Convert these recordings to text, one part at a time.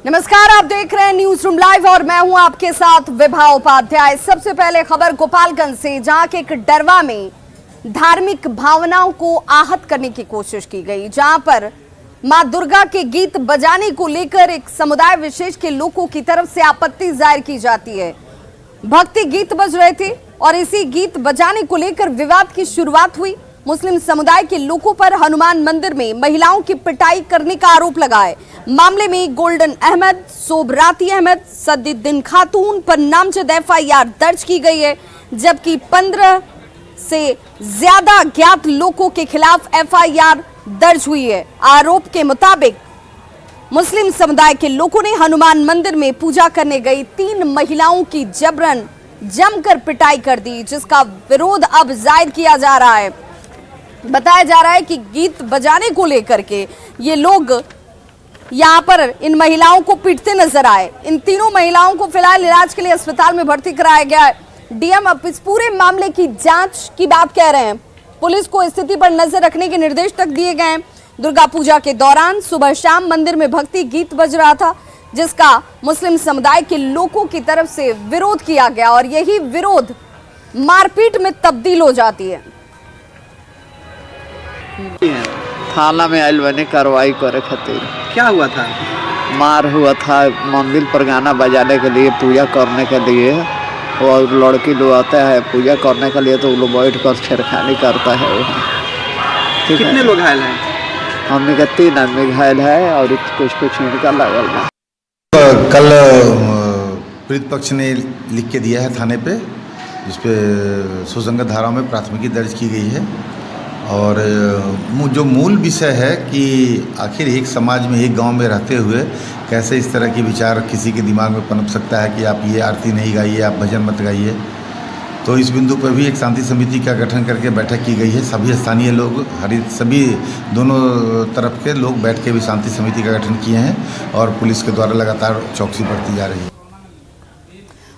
नमस्कार, आप देख रहे हैं न्यूज रूम लाइव और मैं हूं आपके साथ विभा उपाध्याय। सबसे पहले खबर गोपालगंज से, जहां के एक डरवा में धार्मिक भावनाओं को आहत करने की कोशिश की गई, जहां पर मां दुर्गा के गीत बजाने को लेकर एक समुदाय विशेष के लोगों की तरफ से आपत्ति जाहिर की जाती है। भक्ति गीत बज रहे थे और इसी गीत बजाने को लेकर विवाद की शुरुआत हुई। मुस्लिम समुदाय के लोगों पर हनुमान मंदिर में महिलाओं की पिटाई करने का आरोप लगा है। मामले में गोल्डन अहमद, सोबराती अहमद, सद्दुद्दीन खातून पर नामजद एफआईआर दर्ज की गई है, जबकि 15 से ज्यादा अज्ञात लोगों के खिलाफ एफआईआर दर्ज हुई है। आरोप के मुताबिक मुस्लिम समुदाय के लोगों ने हनुमान मंदिर में पूजा करने गई 3 महिलाओं की जबरन जमकर पिटाई कर दी, जिसका विरोध अब जाहिर किया जा रहा है। बताया जा रहा है कि गीत बजाने को लेकर के ये लोग यहां पर इन महिलाओं को पीटते नजर आए। इन तीनों महिलाओं को फिलहाल इलाज के लिए अस्पताल में भर्ती कराया गया है। डीएम अब इस पूरे मामले की जांच की बात कह रहे हैं। पुलिस को स्थिति पर नजर रखने के निर्देश तक दिए गए हैं। दुर्गा पूजा के दौरान सुबह शाम मंदिर में भक्ति गीत बज रहा था, जिसका मुस्लिम समुदाय के लोगों की तरफ से विरोध किया गया और यही विरोध मारपीट में तब्दील हो जाती है। थाना में आयल बने कार्रवाई करे खातिर। क्या हुआ था? मार हुआ था मंदिर पर गाना बजाने के लिए, पूजा करने के लिए। और लड़की लोग आता है पूजा करने के लिए तो लोग बैठ कर छेड़खानी करता है वहाँ। कितने लोग घायल हैं? हमने का 3 आदमी घायल है और कुछ इनका लगल है। कल पीड़ित पक्ष ने लिख के दिया है थाने पे, जिसपे सुसंगत धाराओं में प्राथमिकी दर्ज की गई है। और जो मूल विषय है कि आखिर एक समाज में, एक गांव में रहते हुए कैसे इस तरह के विचार किसी के दिमाग में पनप सकता है कि आप ये आरती नहीं गाइए, आप भजन मत गाइए। तो इस बिंदु पर भी एक शांति समिति का गठन करके बैठक की गई है। सभी स्थानीय लोग, सभी दोनों तरफ के लोग बैठ के भी शांति समिति का गठन किए हैं और पुलिस के द्वारा लगातार चौकसी बरती जा रही है।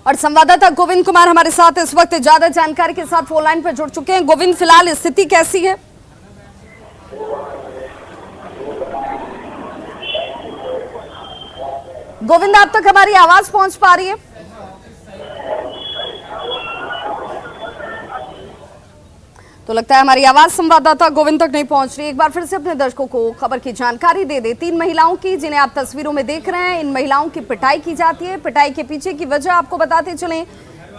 और संवाददाता गोविंद कुमार हमारे साथ इस वक्त ज्यादा जानकारी के साथ फोन लाइन पर जुड़ चुके हैं। गोविंद, फिलहाल स्थिति कैसी है? गोविंद, आप तक हमारी आवाज पहुंच पा रही है? तो लगता है हमारी आवाज संवाददाता गोविंद तक नहीं पहुंच रही। एक बार फिर से अपने दर्शकों को खबर की जानकारी दे दे। 3 महिलाओं की, जिन्हें आप तस्वीरों में देख रहे हैं, इन महिलाओं की पिटाई की जाती है। पिटाई के पीछे की वजह आपको बताते चलें,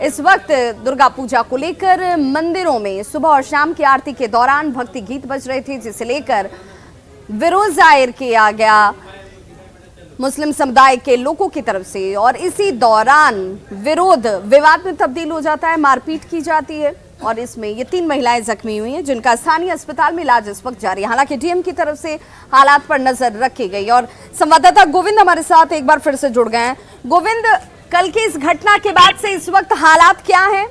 इस वक्त दुर्गा पूजा को लेकर मंदिरों में सुबह और शाम की आरती के दौरान भक्ति गीत बज रहे थे, जिसे लेकर विरोध जाहिर किया गया मुस्लिम समुदाय के लोगों की तरफ से। और इसी दौरान विरोध विवाद में तब्दील हो जाता है, मारपीट की जाती है और इसमें ये 3 महिलाएं जख्मी हुई हैं, जिनका स्थानीय अस्पताल में इलाज इस वक्त जारी है। हालांकि डीएम की तरफ से हालात पर नजर रखी गई। और संवाददाता गोविंद हमारे साथ एक बार फिर से जुड़ गए हैं। गोविंद, कल की इस घटना के बाद से इस वक्त हालात क्या हैं?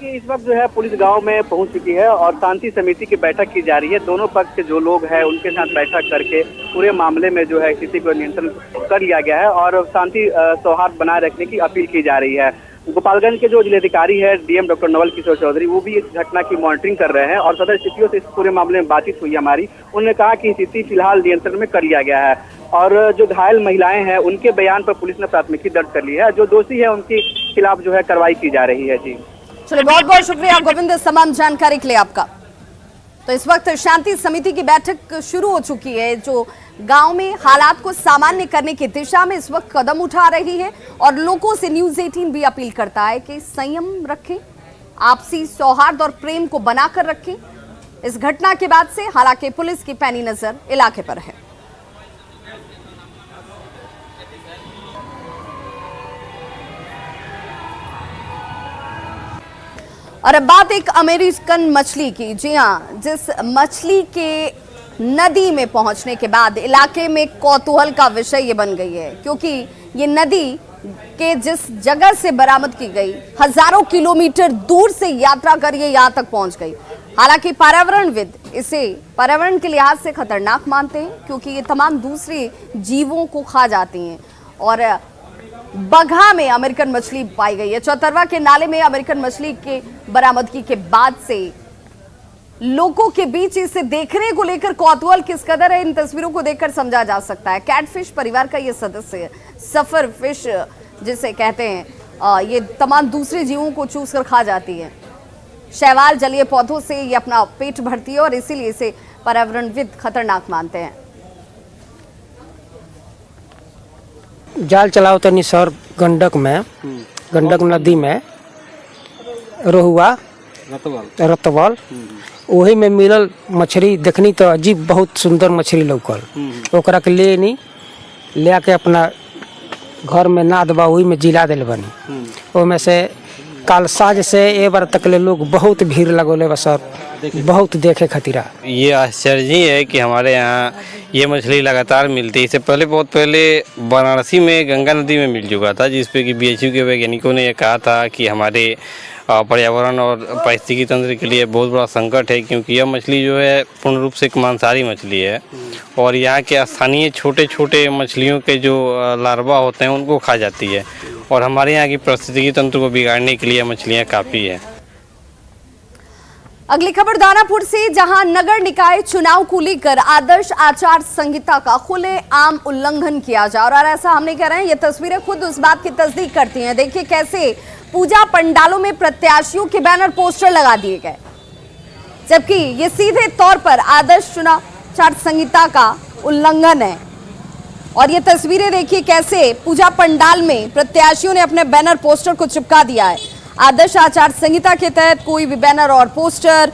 इस वक्त जो है पुलिस गांव में पहुंच चुकी है और शांति समिति की बैठक की जा रही है। दोनों पक्ष के जो लोग हैं उनके साथ बैठक करके पूरे मामले में जो है स्थिति को नियंत्रण कर लिया गया है और शांति सौहार्द बनाए रखने की अपील की जा रही है। गोपालगंज के जो जिलाधिकारी है डीएम डॉक्टर नवल किशोर चौधरी, वो भी इस घटना की मॉनिटरिंग कर रहे हैं और सदर स्थितियों से इस पूरे मामले में बातचीत हुई हमारी। उन्होंने कहा कि स्थिति फिलहाल नियंत्रण में कर लिया गया है और जो घायल महिलाएं हैं उनके बयान पर पुलिस ने प्राथमिकी दर्ज कर ली है। जो दोषी है उनके खिलाफ जो है कार्रवाई की जा रही है। जी चलिए, बहुत बहुत शुक्रिया गोविंद इस तमाम जानकारी के लिए आपका। तो इस वक्त शांति समिति की बैठक शुरू हो चुकी है, जो गांव में हालात को सामान्य करने की दिशा में इस वक्त कदम उठा रही है और लोगों से न्यूज़ 18 भी अपील करता है कि संयम रखें, आपसी सौहार्द और प्रेम को बनाकर रखें। इस घटना के बाद से हालांकि पुलिस की पैनी नजर इलाके पर है। और अब बात एक अमेरिकन मछली की। जी हां, जिस मछली के नदी में पहुंचने के बाद इलाके में कौतूहल का विषय ये बन गई है, क्योंकि ये नदी के जिस जगह से बरामद की गई, हजारों किलोमीटर दूर से यात्रा कर ये यहां तक पहुंच गई। हालांकि पर्यावरणविद इसे पर्यावरण के लिहाज से खतरनाक मानते हैं, क्योंकि ये तमाम दूसरे जीवों को खा जाती हैं। और बगहा में अमेरिकन मछली पाई गई है। चौतरवा के नाले में अमेरिकन मछली के बरामदगी के बाद से लोगों के बीच इसे देखने को लेकर कौतूहल किस कदर है, इन तस्वीरों को देखकर समझा जा सकता है। कैटफिश परिवार का ये सदस्य सफर फिश जिसे कहते हैं, ये तमाम दूसरे जीवों को चूस कर खा जाती है। शैवाल जलीय पौधों से ये अपना पेट भरती है और इसीलिए इसे पर्यावरणविद खतरनाक मानते हैं। जाल चलाओ तनी सर गंडक नदी में रोहुआ रतवाल वही में मिलल मछली देखनी तो अजीब बहुत सुंदर मछली लौकल। ओकरा के ले आके अपना घर में ना दबा वही में जिला दिल बनी। ओमे से काल साँझ से ए बार तक ले लोग बहुत भीड़ लगोले बस बहुत देखे खतीरा। ये आश्चर्य ही है कि हमारे यहाँ ये मछली लगातार मिलती है। इससे पहले बहुत पहले वाराणसी में गंगा नदी में मिल चुका था, जिसपे कि BHU के वैज्ञानिकों ने ये कहा था कि हमारे पर्यावरण और पारिस्थितिकी तंत्र के लिए बहुत बड़ा संकट है, क्योंकि यह मछली जो है पूर्ण रूप से एक मांसाहारी मछली है और यहाँ के स्थानीय छोटे छोटे मछलियों के जो लार्वा होते हैं उनको खा जाती है और हमारे यहाँ की पारिस्थितिकी तंत्र को बिगाड़ने के लिए मछलियाँ काफ़ी है। अगली खबर दानापुर से, जहां नगर निकाय चुनाव को लेकर आदर्श आचार संहिता का खुलेआम उल्लंघन किया जा रहा है। और ऐसा हम नहीं कह रहे हैं, ये तस्वीरें खुद उस बात की तस्दीक करती हैं। देखिए कैसे पूजा पंडालों में प्रत्याशियों के बैनर पोस्टर लगा दिए गए, जबकि ये सीधे तौर पर आदर्श चुनाव आचार संहिता का उल्लंघन है। और ये तस्वीरें देखिए कैसे पूजा पंडाल में प्रत्याशियों ने अपने बैनर पोस्टर को चिपका दिया है। आदर्श आचार संहिता के तहत कोई भी बैनर और पोस्टर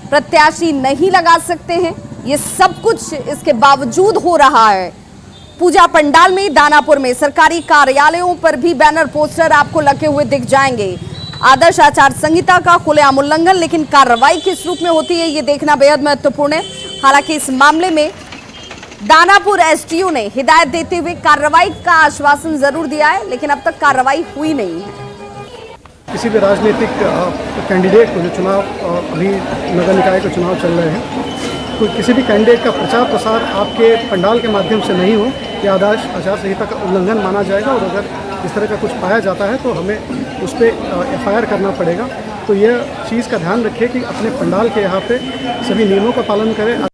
प्रत्याशी नहीं लगा सकते हैं। ये सब कुछ इसके बावजूद हो रहा है। पूजा पंडाल में, दानापुर में सरकारी कार्यालयों पर भी बैनर पोस्टर आपको लगे हुए दिख जाएंगे। आदर्श आचार संहिता का खुलेआम उल्लंघन, लेकिन कार्रवाई किस रूप में होती है ये देखना बेहद महत्वपूर्ण है। हालांकि इस मामले में दानापुर SDO ने हिदायत देते हुए कार्रवाई का आश्वासन जरूर दिया है, लेकिन अब तक कार्रवाई हुई नहीं है। किसी भी राजनीतिक कैंडिडेट को, जो चुनाव अभी नगर निकाय के चुनाव चल रहे हैं, तो किसी भी कैंडिडेट का प्रचार प्रसार आपके पंडाल के माध्यम से नहीं हो, यह आदर्श आचार संहिता का उल्लंघन माना जाएगा। और अगर इस तरह का कुछ पाया जाता है तो हमें उस पर FIR करना पड़ेगा। तो यह चीज़ का ध्यान रखें कि अपने पंडाल के यहाँ पे सभी नियमों का पालन करें।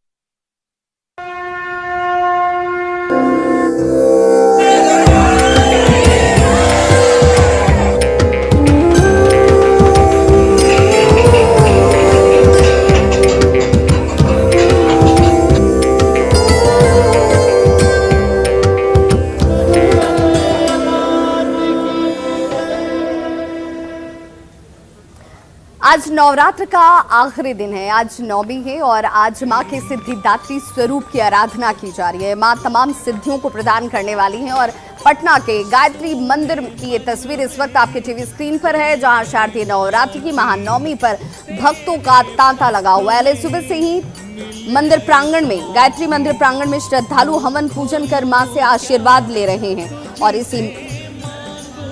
आज नवरात्र का आखिरी दिन है, आज नौमी है और आज मां के सिद्धिदात्री स्वरूप की आराधना की जा रही है। मां तमाम सिद्धियों को प्रदान करने वाली हैं और पटना के गायत्री मंदिर की ये तस्वीर इस वक्त आपके टीवी स्क्रीन पर है, जहां शारदीय नवरात्र की महानवमी पर भक्तों का तांता लगा हुआ है। सुबह से ही मंदिर प्रांगण में, गायत्री मंदिर प्रांगण में श्रद्धालु हवन पूजन कर मां से आशीर्वाद ले रहे हैं और इसी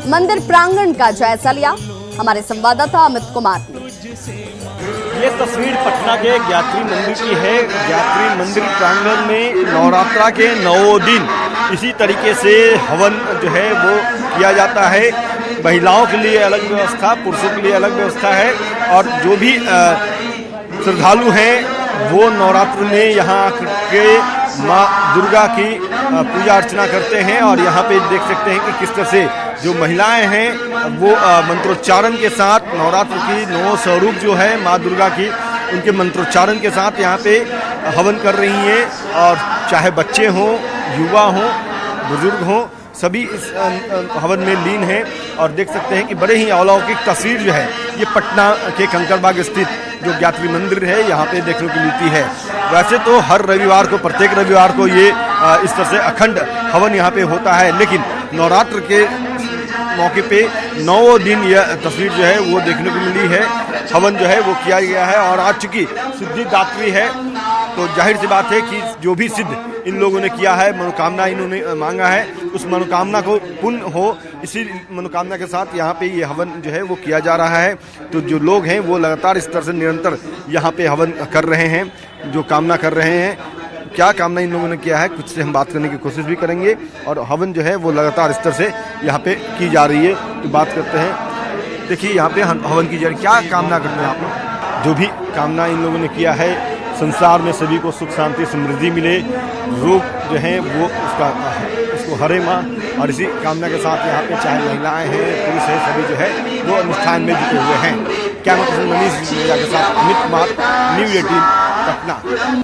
मंदिर प्रांगण का जायजा लिया हमारे संवाददाता अमित कुमार ने। ये तस्वीर पटना के गायत्री मंदिर की है। गायत्री मंदिर प्रांगण में नवरात्रा के 9 दिन इसी तरीके से हवन जो है वो किया जाता है। महिलाओं के लिए अलग व्यवस्था, पुरुषों के लिए अलग व्यवस्था है और जो भी श्रद्धालु हैं वो नवरात्र में यहाँ के माँ दुर्गा की पूजा अर्चना करते हैं। और यहाँ पे देख सकते हैं कि किस तरह से जो महिलाएं हैं वो मंत्रोच्चारण के साथ नवरात्र की 9 स्वरूप जो है माँ दुर्गा की, उनके मंत्रोच्चारण के साथ यहाँ पे हवन कर रही हैं। और चाहे बच्चे हों, युवा हों, बुजुर्ग हों, सभी इस हवन में लीन हैं। और देख सकते हैं कि बड़े ही अलौकिक तस्वीर जो है ये पटना के कंकड़बाग स्थित जो गायत्री मंदिर है यहाँ पे देखने को मिलती है। वैसे तो हर रविवार को, प्रत्येक रविवार को ये इस तरह से अखंड हवन यहाँ पे होता है, लेकिन नवरात्र के मौके पे 9 दिन यह तस्वीर जो है वो देखने को मिली है। हवन जो है वो किया गया है और आज चूँकि सिद्धिदात्री है तो जाहिर सी बात है कि जो भी सिद्ध इन लोगों ने किया है, मनोकामना इन्होंने मांगा है, उस मनोकामना को पूर्ण हो, इसी मनोकामना के साथ यहाँ पे ये हवन जो है वो किया जा रहा है। तो जो लोग हैं वो लगातार इस तरह से निरंतर यहाँ पे हवन कर रहे हैं, जो कामना कर रहे हैं। क्या कामना इन लोगों ने किया है, कुछ से हम बात करने की कोशिश भी करेंगे। और हवन जो है वो लगातार इस तरह से यहाँ पे की जा रही है। तो बात करते हैं, देखिए यहाँ पे हवन की जा रही है, क्या कामना करते हैं आप लोग? जो भी कामना इन लोगों ने किया है, संसार में सभी को सुख शांति समृद्धि मिले, रोग जो है वो उसको हरे माँ। और इसी कामना के साथ यहाँ पे चाहे महिलाएं हैं पुरुष हैं, सभी जो है वो अनुष्ठान में जुटे हुए हैं। कैमरा पर्सन मनीष मिर्जा के साथ अमित कुमार, न्यूज़ 18 पटना।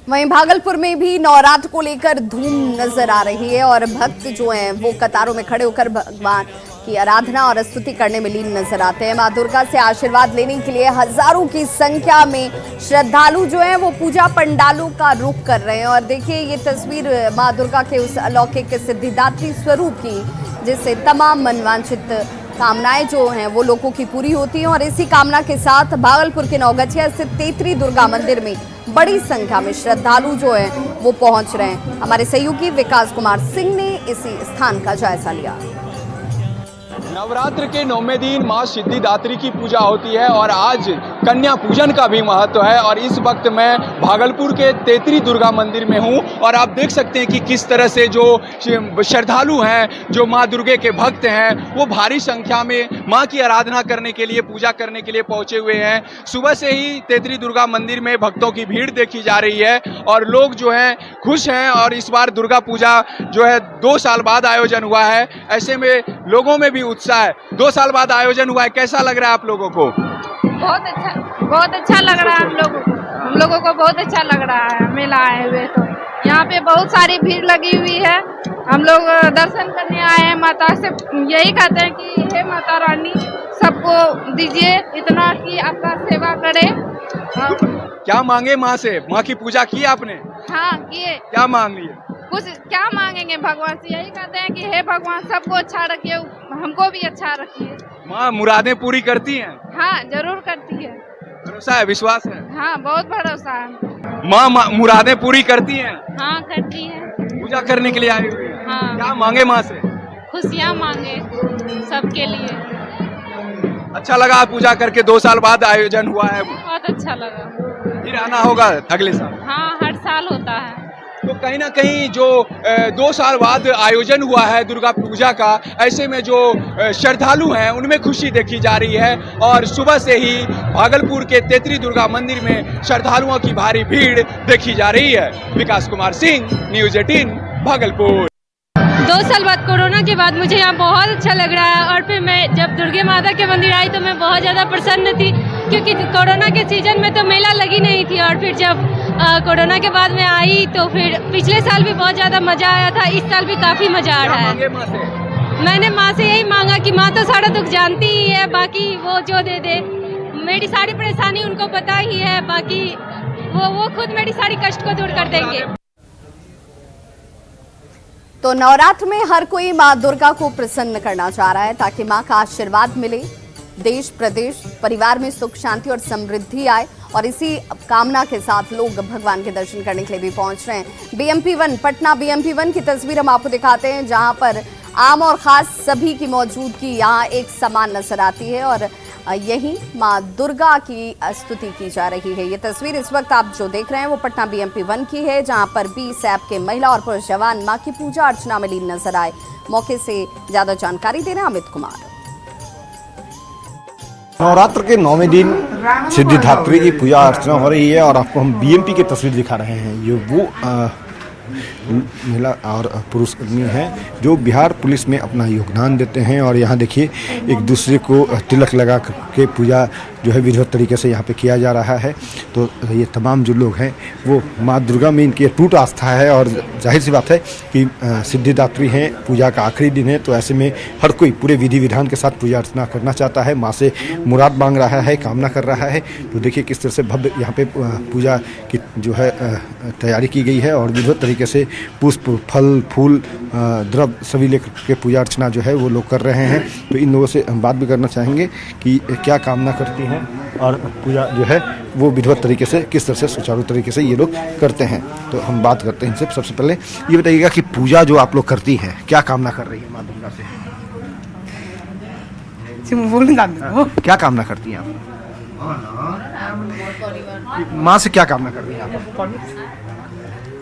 वहीं भागलपुर में भी नवरात्र को लेकर धूम नजर आ रही है और भक्त जो हैं वो कतारों में खड़े होकर भगवान की आराधना और स्तुति करने में लीन नजर आते हैं। मां दुर्गा से आशीर्वाद लेने के लिए हजारों की संख्या में श्रद्धालु जो हैं वो पूजा पंडालों का रुख कर रहे हैं। और देखिए ये तस्वीर मां दुर्गा के उस अलौकिक सिद्धिदात्री स्वरूप की, जिससे तमाम मनवांछित कामनाएं जो हैं वो लोगों की पूरी होती हैं। और इसी कामना के साथ भागलपुर के नौगछिया स्थित तेतरी दुर्गा मंदिर में बड़ी संख्या में श्रद्धालु जो हैं वो पहुंच रहे हैं। हमारे सहयोगी विकास कुमार सिंह ने इसी स्थान का जायजा लिया। नवरात्र के 9वें दिन मां सिद्धिदात्री की पूजा होती है और आज कन्या पूजन का भी महत्व है। और इस वक्त मैं भागलपुर के तेतरी दुर्गा मंदिर में हूं और आप देख सकते हैं कि किस तरह से जो श्रद्धालु हैं, जो मां दुर्गे के भक्त हैं, वो भारी संख्या में मां की आराधना करने के लिए, पूजा करने के लिए पहुंचे हुए हैं। सुबह से ही तेतरी दुर्गा मंदिर में भक्तों की भीड़ देखी जा रही है और लोग जो हैं खुश हैं। और इस बार दुर्गा पूजा जो है 2 साल बाद आयोजन हुआ है, ऐसे में लोगों में भी उत्साह है। 2 साल बाद आयोजन हुआ है, कैसा लग रहा है आप लोगों को? बहुत अच्छा लग रहा है हम लोगों को बहुत अच्छा लग रहा है। मेला आए हुए तो यहाँ पे बहुत सारी भीड़ लगी हुई है। हम लोग दर्शन करने आए हैं, माता से यही कहते हैं कि हे माता रानी सबको दीजिए इतना कि आपका सेवा करे। क्या मांगे माँ से? माँ की पूजा की आपने? हाँ किए। क्या मांग लिए? कुछ क्या मांगेंगे भगवान से, यही कहते हैं कि हे भगवान सबको अच्छा रखिए, हमको भी अच्छा रखिए। माँ मुरादें पूरी करती हैं? हाँ जरूर करती है। भरोसा है, विश्वास है? हाँ बहुत भरोसा है। माँ मुरादें पूरी करती हैं? हाँ करती है। पूजा करने के लिए आई हुई है। हाँ। क्या मांगे माँ से? खुशियाँ मांगे सबके लिए। अच्छा लगा पूजा करके? 2 साल बाद आयोजन हुआ है, बहुत अच्छा लगा। फिर आना होगा अगले साल? हाँ हर साल होता है। तो कहीं ना कहीं जो 2 साल बाद आयोजन हुआ है दुर्गा पूजा का, ऐसे में जो श्रद्धालु हैं उनमें खुशी देखी जा रही है। और सुबह से ही भागलपुर के तेतरी दुर्गा मंदिर में श्रद्धालुओं की भारी भीड़ देखी जा रही है। विकास कुमार सिंह, न्यूज़ 18 भागलपुर। 2 साल बाद कोरोना के बाद मुझे यहाँ बहुत अच्छा लग रहा है। और फिर मैं जब दुर्गे माता के मंदिर आई तो मैं बहुत ज़्यादा प्रसन्न थी, क्योंकि कोरोना के सीजन में तो मेला लगी नहीं थी। और फिर जब कोरोना के बाद मैं आई तो फिर पिछले साल भी बहुत ज़्यादा मज़ा आया था, इस साल भी काफ़ी मज़ा आ रहा है। मैंने माँ से यही मांगा कि माँ तो सारा दुख जानती ही है, बाकी वो जो दे दे। मेरी सारी परेशानी उनको पता ही है, बाकी वो खुद मेरी सारी कष्ट को दूर कर देंगे। तो नवरात्र में हर कोई मां दुर्गा को प्रसन्न करना चाह रहा है ताकि मां का आशीर्वाद मिले, देश प्रदेश परिवार में सुख शांति और समृद्धि आए। और इसी कामना के साथ लोग भगवान के दर्शन करने के लिए भी पहुंच रहे हैं। BMP1 पटना BMP1 की तस्वीर हम आपको दिखाते हैं, जहां पर आम और खास सभी की मौजूदगी यहाँ एक समान नजर आती है और यही मां दुर्गा की स्तुति की जा रही है। ये तस्वीर इस वक्त आप जो देख रहे हैं वो पटना BMP1 की है, जहां पर 20 ऐप के महिला और पुरुष जवान मां की पूजा अर्चना में लीन नजर आए। मौके से ज्यादा जानकारी दे रहे हैं अमित कुमार। नवरात्र के 9वें दिन सिद्धिदात्री की पूजा अर्चना हो रही है और आपको हम BMP की तस्वीर दिखा रहे हैं। ये वो महिला और पुरुष आदमी हैं जो बिहार पुलिस में अपना योगदान देते हैं। और यहाँ देखिए एक दूसरे को तिलक लगा के पूजा जो है विधिवत तरीके से यहाँ पे किया जा रहा है। तो ये तमाम जो लोग हैं वो माँ दुर्गा में इनकी टूट आस्था है और जाहिर सी बात है कि सिद्धिदात्री हैं, पूजा का आखिरी दिन है, तो ऐसे में हर कोई पूरे विधि विधान के साथ पूजा अर्चना करना चाहता है, माँ से मुराद मांग रहा है, कामना कर रहा है। तो देखिए किस तरह से भव्य यहाँ पे पूजा की जो है तैयारी की गई है और विधिवत तरीके से पुष्प, फल, फूल, द्रव्य सभी लेकर के पूजा अर्चना जो है वो लोग कर रहे हैं। तो इन लोगों से हम बात भी करना चाहेंगे कि क्या कामना करती हैं और पूजा जो है वो विधिवत तरीके से किस तरह से सुचारू तरीके से ये लोग करते हैं। तो हम बात करते हैं इनसे। सबसे पहले ये बताइएगा कि पूजा जो आप लोग करती हैं क्या कामना कर रही है माँ दुर्गा से? क्या कामना करती हैं आप? माँ से क्या कामना कर रही हैं आप?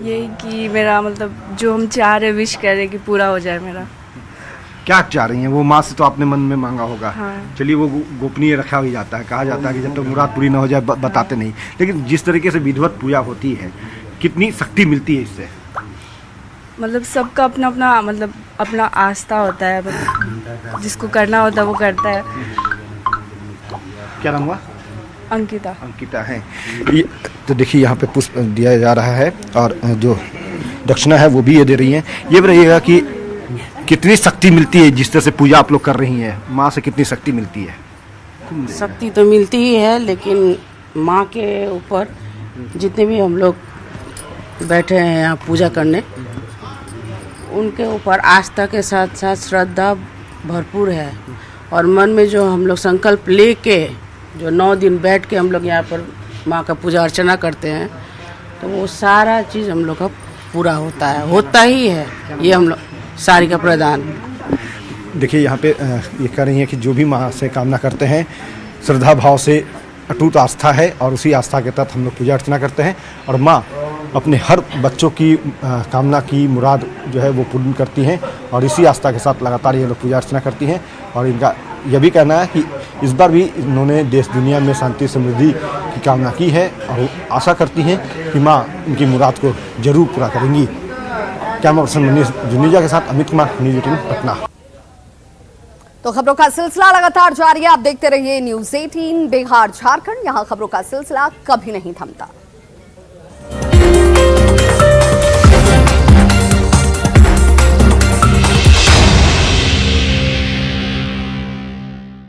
यही कि मेरा मतलब जो हम चाह रहे विश कर रहे कि पूरा हो जाए मेरा। क्या चाह रही हैं? वो माँ से तो आपने मन में मांगा होगा। हाँ। चलिए वो गोपनीय रखा ही जाता है, कहा जाता है कि जब तक मुराद पूरी ना हो जाए बताते नहीं। लेकिन जिस तरीके से विधिवत पूजा होती है, कितनी शक्ति मिलती है इससे? मतलब सबका अपना अपना मतलब अपना आस्था होता है, मतलब जिसको करना होता है वो करता है। क्या नाम हुआ? अंकिता। अंकिता है। ये तो देखिए यहाँ पे पुष्प दिया जा रहा है और जो दक्षिणा है वो भी ये दे रही हैं। ये बताइएगा कि कितनी शक्ति मिलती है जिस तरह से पूजा आप लोग कर रही हैं, माँ से कितनी शक्ति मिलती है? शक्ति तो मिलती ही है, लेकिन माँ के ऊपर जितने भी हम लोग बैठे हैं यहाँ पूजा करने, उनके ऊपर आस्था के साथ साथ श्रद्धा भरपूर है। और मन में जो हम लोग संकल्प लेके जो 9 दिन बैठ के हम लोग यहाँ पर माँ का पूजा अर्चना करते हैं, तो वो सारा चीज़ हम लोग का पूरा होता है, होता ही है। ये हम लोग सारी का प्रदान। देखिए यहाँ पे ये कह रही हैं कि जो भी माँ से कामना करते हैं, श्रद्धा भाव से अटूट आस्था है और उसी आस्था के तहत हम लोग पूजा अर्चना करते हैं। और माँ अपने हर बच्चों की कामना की मुराद जो है वो पूर्ण करती हैं और इसी आस्था के साथ लगातार ये लोग पूजा अर्चना करती हैं। और इनका यह भी कहना है कि इस बार भी इन्होंने देश दुनिया में शांति समृद्धि की कामना की है और आशा करती हैं कि माँ इनकी मुराद को जरूर पूरा करेंगी। कैमरा पर्सन मनीष जुनेजा के साथ अमित कुमार, न्यूज़ 18 पटना। तो खबरों का सिलसिला लगातार जारी है, आप देखते रहिए न्यूज़ 18 बिहार झारखंड। यहाँ खबरों का सिलसिला कभी नहीं थमता।